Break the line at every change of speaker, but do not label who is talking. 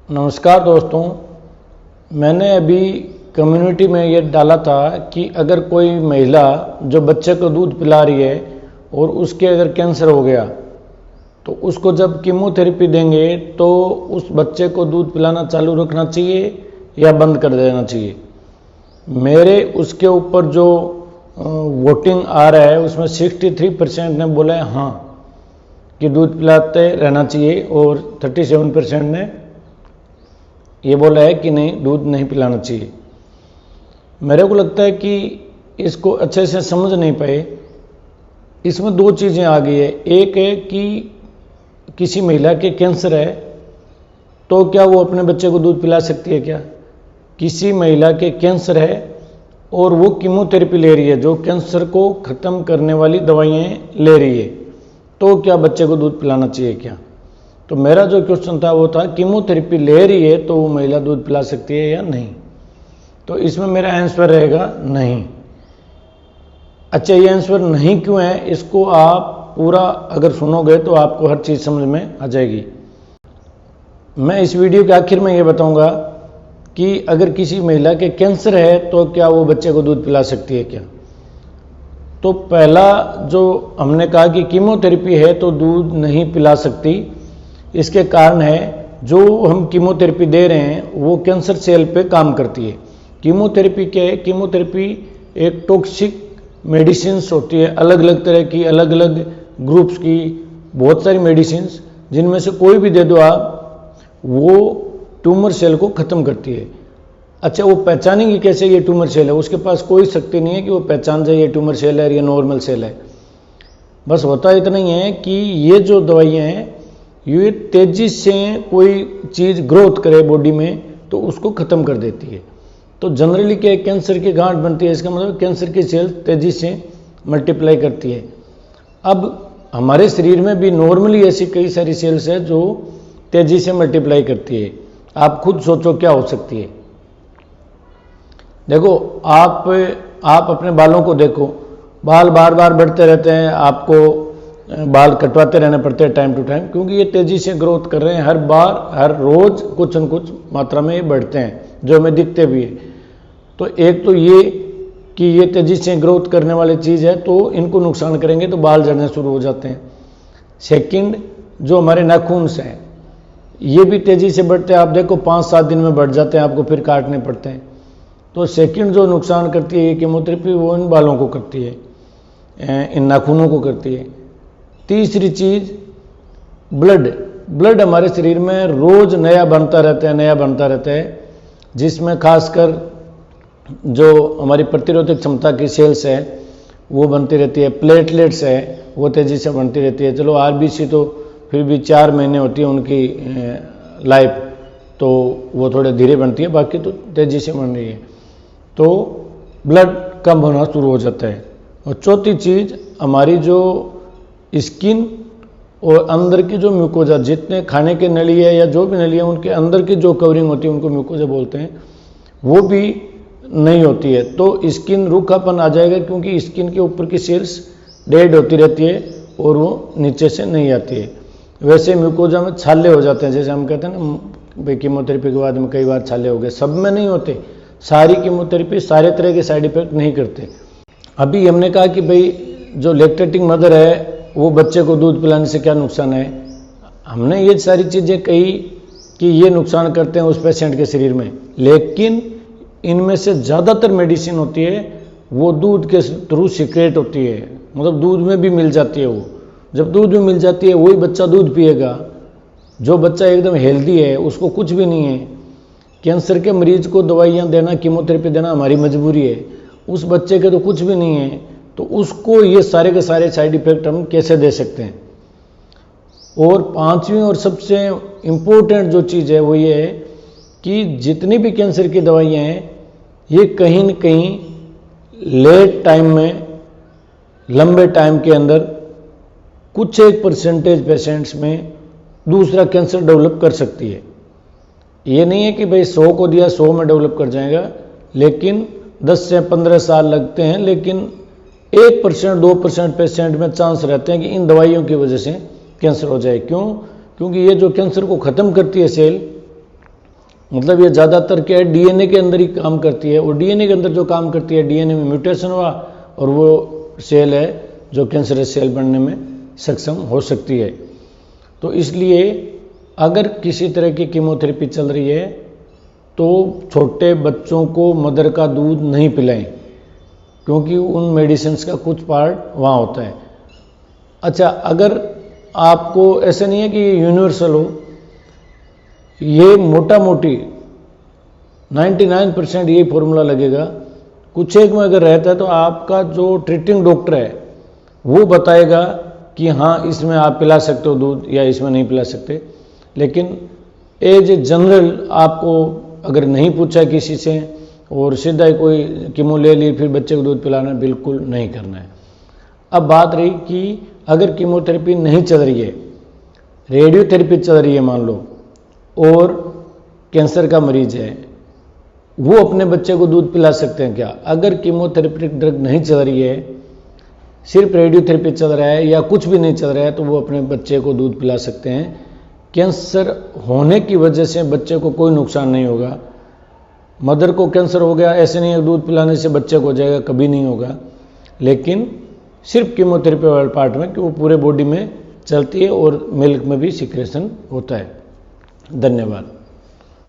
नमस्कार दोस्तों, मैंने अभी कम्युनिटी में ये डाला था कि अगर कोई महिला जो बच्चे को दूध पिला रही है और उसके अगर कैंसर हो गया तो उसको जब कीमोथेरेपी देंगे तो उस बच्चे को दूध पिलाना चालू रखना चाहिए या बंद कर देना चाहिए। मेरे उसके ऊपर जो वोटिंग आ रहा है उसमें 63% ने बोला है हाँ कि दूध पिलाते रहना चाहिए और 37% ने ये बोला है कि नहीं, दूध नहीं पिलाना चाहिए। मेरे को लगता है कि इसको अच्छे से समझ नहीं पाए। इसमें दो चीज़ें आ गई है। एक है कि किसी महिला के कैंसर है तो क्या वो अपने बच्चे को दूध पिला सकती है क्या? किसी महिला के कैंसर है और वो कीमोथेरेपी ले रही है, जो कैंसर को ख़त्म करने वाली दवाइयाँ ले रही है, तो क्या बच्चे को दूध पिलाना चाहिए क्या? तो मेरा जो क्वेश्चन था वो था कीमोथेरेपी ले रही है तो वो महिला दूध पिला सकती है या नहीं। तो इसमें मेरा आंसर रहेगा नहीं। अच्छा, ये आंसर नहीं क्यों है, इसको आप पूरा अगर सुनोगे तो आपको हर चीज़ समझ में आ जाएगी। मैं इस वीडियो के आखिर में ये बताऊंगा कि अगर किसी महिला के कैंसर है तो क्या वो बच्चे को दूध पिला सकती है क्या। तो पहला जो हमने कहा कि कीमोथेरेपी है तो दूध नहीं पिला सकती, इसके कारण है जो हम कीमोथेरेपी दे रहे हैं वो कैंसर सेल पे काम करती है। कीमोथेरेपी क्या है? कीमोथेरेपी एक टॉक्सिक मेडिसिन्स होती है, अलग अलग तरह की, अलग अलग ग्रुप्स की, बहुत सारी मेडिसिन्स, जिनमें से कोई भी दे दो आप, वो ट्यूमर सेल को ख़त्म करती है। अच्छा, वो पहचानेंगे कैसे ये ट्यूमर सेल है? उसके पास कोई शक्ति नहीं है कि वो पहचान जाए ये ट्यूमर सेल है या नॉर्मल सेल है। बस होता इतना ही है कि ये जो दवाइयाँ हैं ये तेज़ी से कोई चीज़ ग्रोथ करे बॉडी में तो उसको ख़त्म कर देती है। तो जनरली क्या है, कैंसर की गांठ बनती है, इसका मतलब कैंसर की सेल तेज़ी से मल्टीप्लाई करती है। अब हमारे शरीर में भी नॉर्मली ऐसी कई सारी सेल्स है जो तेज़ी से मल्टीप्लाई करती है। आप खुद सोचो क्या हो सकती है। देखो, आप अपने बालों को देखो, बाल बार बार बढ़ते रहते हैं, आपको बाल कटवाते रहने पड़ते हैं टाइम टू टाइम, क्योंकि ये तेज़ी से ग्रोथ कर रहे हैं। हर बार हर रोज़ कुछ न कुछ मात्रा में ये बढ़ते हैं, जो हमें दिखते भी है। तो एक तो ये कि ये तेज़ी से ग्रोथ करने वाली चीज़ है तो इनको नुकसान करेंगे तो बाल झड़ने शुरू हो जाते हैं। सेकंड, जो हमारे नाखून हैं ये भी तेज़ी से बढ़ते हैं। आप देखो 5-7 दिन में बढ़ जाते हैं, आपको फिर काटने पड़ते हैं। तो सेकंड जो नुकसान करती है ये कीमोथेरेपी, वो इन बालों को करती है, इन नाखूनों को करती है। तीसरी चीज़ ब्लड हमारे शरीर में रोज़ नया बनता रहता है, जिसमें खासकर जो हमारी प्रतिरोधक क्षमता की सेल्स है वो बनती रहती है, प्लेटलेट्स है वो तेज़ी से बनती रहती है। चलो आरबीसी तो फिर भी 4 महीने होती है उनकी लाइफ, तो वो थोड़े धीरे बनती है, बाकी तो तेज़ी से बन रही है। तो ब्लड कम होना शुरू हो जाता है। और चौथी चीज़, हमारी जो स्किन और अंदर की जो म्यूकोजा, जितने खाने के नली है या जो भी नली है उनके अंदर की जो कवरिंग होती है उनको म्यूकोजा बोलते हैं, वो भी नहीं होती है। तो स्किन रूखापन आ जाएगा, क्योंकि स्किन के ऊपर की सेल्स डेड होती रहती है और वो नीचे से नहीं आती है। वैसे म्यूकोजा में छाले हो जाते हैं, जैसे हम कहते हैं ना भाई कीमोथेरेपी के बाद में कई बार छाले हो गए। सब में नहीं होते, सारी कीमोथेरेपी सारे तरह के साइड इफेक्ट नहीं करते। अभी हमने कहा कि भाई जो लैक्टेटिंग मदर है वो बच्चे को दूध पिलाने से क्या नुकसान है। हमने ये सारी चीज़ें कही कि ये नुकसान करते हैं उस पेशेंट के शरीर में, लेकिन इनमें से ज़्यादातर मेडिसिन होती है वो दूध के थ्रू सीक्रेट होती है, मतलब दूध में भी मिल जाती है। वो जब दूध में मिल जाती है वही बच्चा दूध पिएगा। जो बच्चा एकदम हेल्दी है उसको कुछ भी नहीं है। कैंसर के मरीज को दवाइयाँ देना, कीमोथेरेपी देना हमारी मजबूरी है, उस बच्चे के तो कुछ भी नहीं है, तो उसको ये सारे के सारे साइड इफ़ेक्ट हम कैसे दे सकते हैं। और पांचवी और सबसे इम्पोर्टेंट जो चीज़ है वो ये है कि जितनी भी कैंसर की दवाइयाँ हैं ये कहीं न कहीं लेट टाइम में, लंबे टाइम के अंदर कुछ एक परसेंटेज पेशेंट्स में दूसरा कैंसर डेवलप कर सकती है। ये नहीं है कि भाई 100 को दिया 100 में डेवलप कर जाएगा, लेकिन 10 से 15 साल लगते हैं, लेकिन 1% 2% पेशेंट में चांस रहते हैं कि इन दवाइयों की वजह से कैंसर हो जाए। क्यों? क्योंकि ये जो कैंसर को ख़त्म करती है सेल, मतलब ये ज़्यादातर क्या है, डीएनए के अंदर ही काम करती है, और डीएनए के अंदर जो काम करती है, डीएनए में म्यूटेशन हुआ और वो सेल है जो कैंसरस सेल बनने में सक्षम हो सकती है। तो इसलिए अगर किसी तरह की कीमोथेरेपी चल रही है तो छोटे बच्चों को मदर का दूध नहीं पिलाएं, क्योंकि उन मेडिसिन्स का कुछ पार्ट वहाँ होता है। अच्छा, अगर आपको ऐसा नहीं है कि यूनिवर्सल हो, ये मोटा मोटी 99% यही फॉर्मूला लगेगा। कुछ एक में अगर रहता है तो आपका जो ट्रीटिंग डॉक्टर है वो बताएगा कि हाँ इसमें आप पिला सकते हो दूध या इसमें नहीं पिला सकते। लेकिन एज ए जनरल आपको अगर नहीं पूछा किसी से और सीधा ही कोई कीमो ले ली फिर बच्चे को दूध पिलाना बिल्कुल नहीं करना है। अब बात रही कि अगर कीमोथेरेपी नहीं चल रही है, रेडियोथेरेपी चल रही है मान लो, और कैंसर का मरीज है, वो अपने बच्चे को दूध पिला सकते हैं क्या? अगर कीमोथेरेपिक ड्रग नहीं चल रही है, सिर्फ रेडियोथेरेपी चल रहा है या कुछ भी नहीं चल रहा है, तो वो अपने बच्चे को दूध पिला सकते हैं। कैंसर होने की वजह से बच्चे को कोई नुकसान नहीं होगा। मदर को कैंसर हो गया ऐसे नहीं है दूध पिलाने से बच्चे को हो जाएगा, कभी नहीं होगा। लेकिन सिर्फ कीमोथेरेपी वाले पार्ट में कि वो पूरे बॉडी में चलती है और मिल्क में भी सिक्रेशन होता है। धन्यवाद।